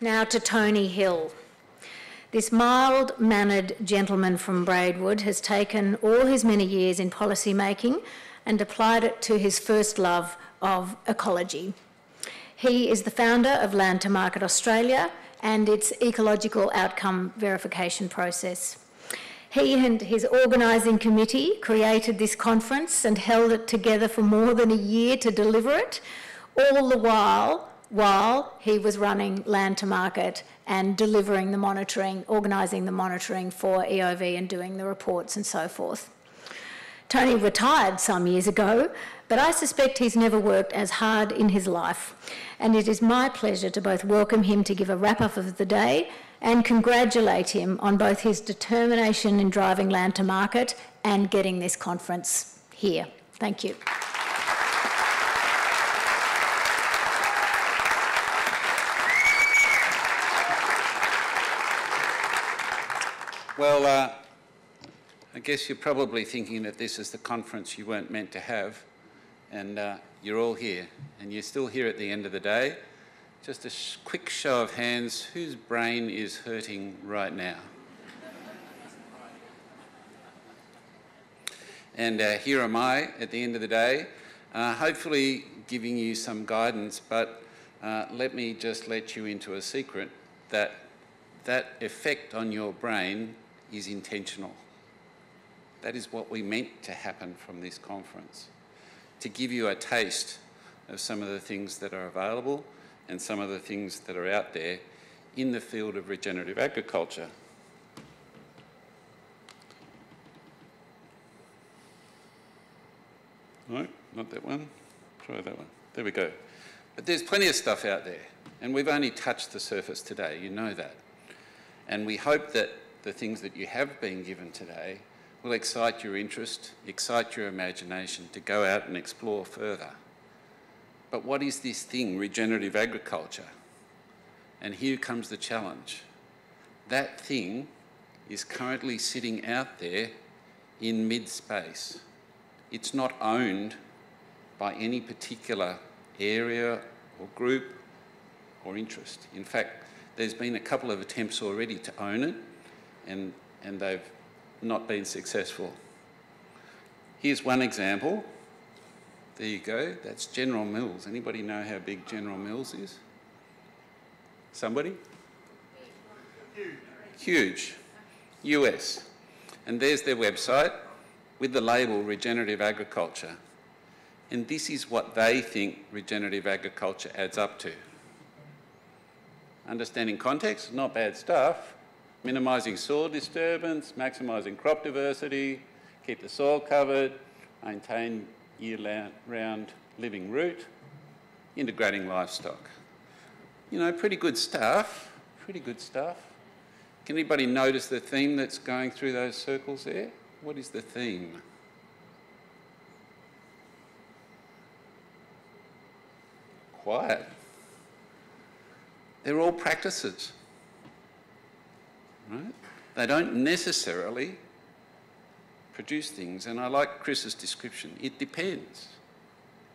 Now to Tony Hill. This mild-mannered gentleman from Braidwood has taken all his many years in policy making and applied it to his first love of ecology. He is the founder of Land to Market Australia and its Ecological Outcome Verification process. He and his organising committee created this conference and held it together for more than a year to deliver it, all the while he was running Land to Market and delivering the monitoring, organising the monitoring for EOV and doing the reports and so forth. Tony retired some years ago, but I suspect he's never worked as hard in his life, and it is my pleasure to both welcome him to give a wrap-up of the day and congratulate him on both his determination in driving Land to Market and getting this conference here. Thank you. Well, I guess you're probably thinking that this is the conference you weren't meant to have, and you're all here, and you're still here at the end of the day. Just a quick show of hands, whose brain is hurting right now? And here am I at the end of the day, hopefully giving you some guidance, but let me just let you into a secret that that effect on your brain is intentional. That is what we meant to happen from this conference, to give you a taste of some of the things that are available and some of the things that are out there in the field of regenerative agriculture. No, not that one. Try that one. There we go. But there's plenty of stuff out there, and we've only touched the surface today, you know that. And we hope that the things that you have been given today will excite your interest, excite your imagination to go out and explore further. But what is this thing, regenerative agriculture? And here comes the challenge. That thing is currently sitting out there in mid-space. It's not owned by any particular area or group or interest. In fact, there's been a couple of attempts already to own it, and they've not been successful. Here's one example. There you go, that's General Mills. Anybody know how big General Mills is? Somebody? Huge. US. And there's their website with the label Regenerative Agriculture. And this is what they think regenerative agriculture adds up to. Understanding context, not bad stuff. Minimising soil disturbance, maximising crop diversity, keep the soil covered, maintain year-round living root, integrating livestock. You know, pretty good stuff, pretty good stuff. Can anybody notice the theme that's going through those circles there? What is the theme? Quiet. They're all practices, right? They don't necessarily produce things, and I like Chris's description. It depends.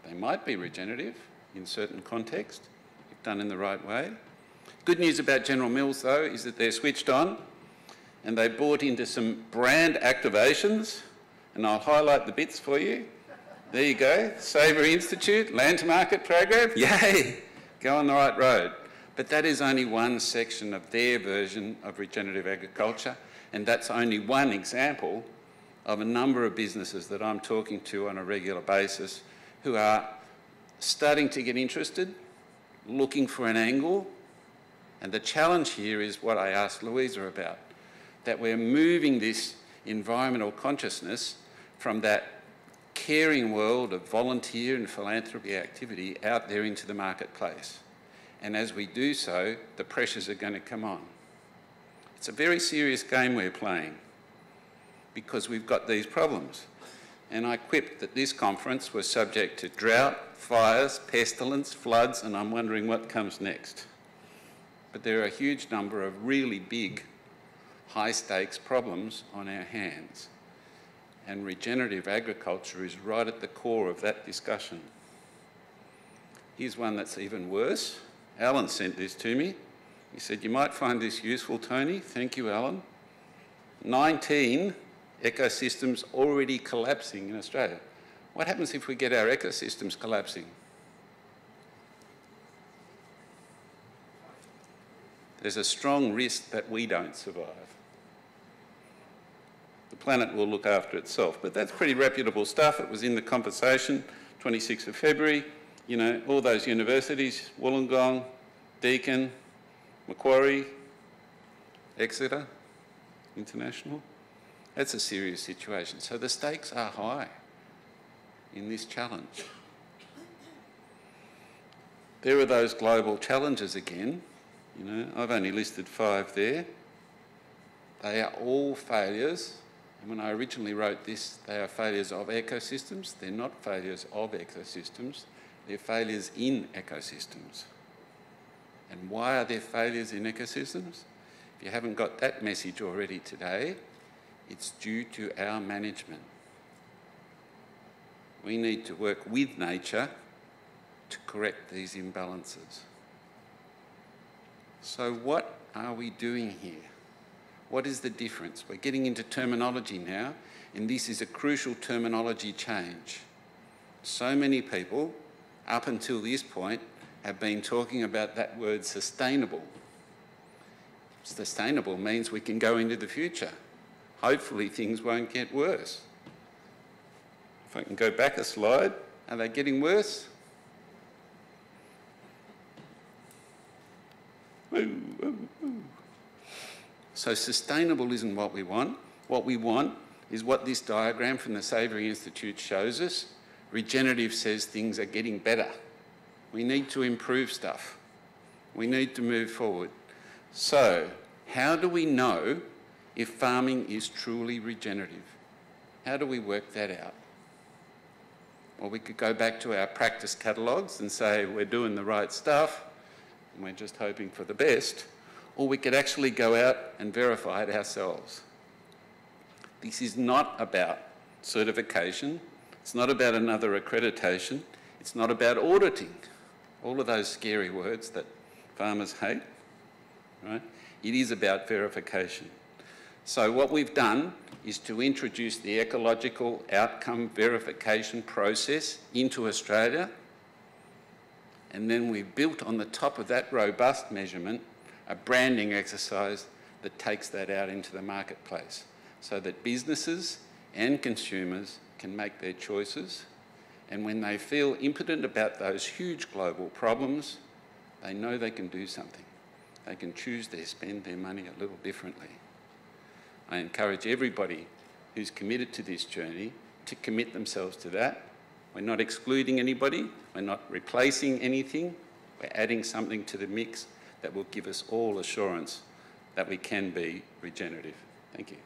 They might be regenerative in certain contexts, if done in the right way. Good news about General Mills, though, is that they're switched on, and they bought into some brand activations, and I'll highlight the bits for you. There you go, Savory Institute, Land to Market program, yay, go on the right road. But that is only one section of their version of regenerative agriculture, and that's only one example of a number of businesses that I'm talking to on a regular basis who are starting to get interested, looking for an angle, and the challenge here is what I asked Louisa about, that we're moving this environmental consciousness from that caring world of volunteer and philanthropy activity out there into the marketplace. And as we do so, the pressures are going to come on. It's a very serious game we're playing because we've got these problems. And I quipped that this conference was subject to drought, fires, pestilence, floods, and I'm wondering what comes next. But there are a huge number of really big, high-stakes problems on our hands. And regenerative agriculture is right at the core of that discussion. Here's one that's even worse. Alan sent this to me. He said, you might find this useful, Tony. Thank you, Alan. 19 ecosystems already collapsing in Australia. What happens if we get our ecosystems collapsing? There's a strong risk that we don't survive. The planet will look after itself, but that's pretty reputable stuff. It was in the conversation, 26th of February. You know, all those universities, Wollongong, Deakin, Macquarie, Exeter International. That's a serious situation. So the stakes are high in this challenge. There are those global challenges again. You know, I've only listed 5 there. They are all failures. And when I originally wrote this, they are failures of ecosystems. They're not failures of ecosystems. They're failures in ecosystems. And why are there failures in ecosystems? If you haven't got that message already today, it's due to our management. We need to work with nature to correct these imbalances. So what are we doing here? What is the difference? We're getting into terminology now, and this is a crucial terminology change. So many people, up until this point, have been talking about that word sustainable. Sustainable means we can go into the future. Hopefully things won't get worse. If I can go back a slide, are they getting worse? So sustainable isn't what we want. What we want is what this diagram from the Savory Institute shows us. Regenerative says things are getting better. We need to improve stuff. We need to move forward. So how do we know if farming is truly regenerative? How do we work that out? Well, we could go back to our practice catalogues and say we're doing the right stuff and we're just hoping for the best, or we could actually go out and verify it ourselves. This is not about certification. It's not about another accreditation. It's not about auditing. All of those scary words that farmers hate, right? It is about verification. So what we've done is to introduce the Ecological Outcome Verification process into Australia, and then we've built on the top of that robust measurement a branding exercise that takes that out into the marketplace so that businesses and consumers can make their choices, and when they feel impotent about those huge global problems, they know they can do something. They can choose to spend their money a little differently. I encourage everybody who's committed to this journey to commit themselves to that. We're not excluding anybody, we're not replacing anything, we're adding something to the mix that will give us all assurance that we can be regenerative. Thank you.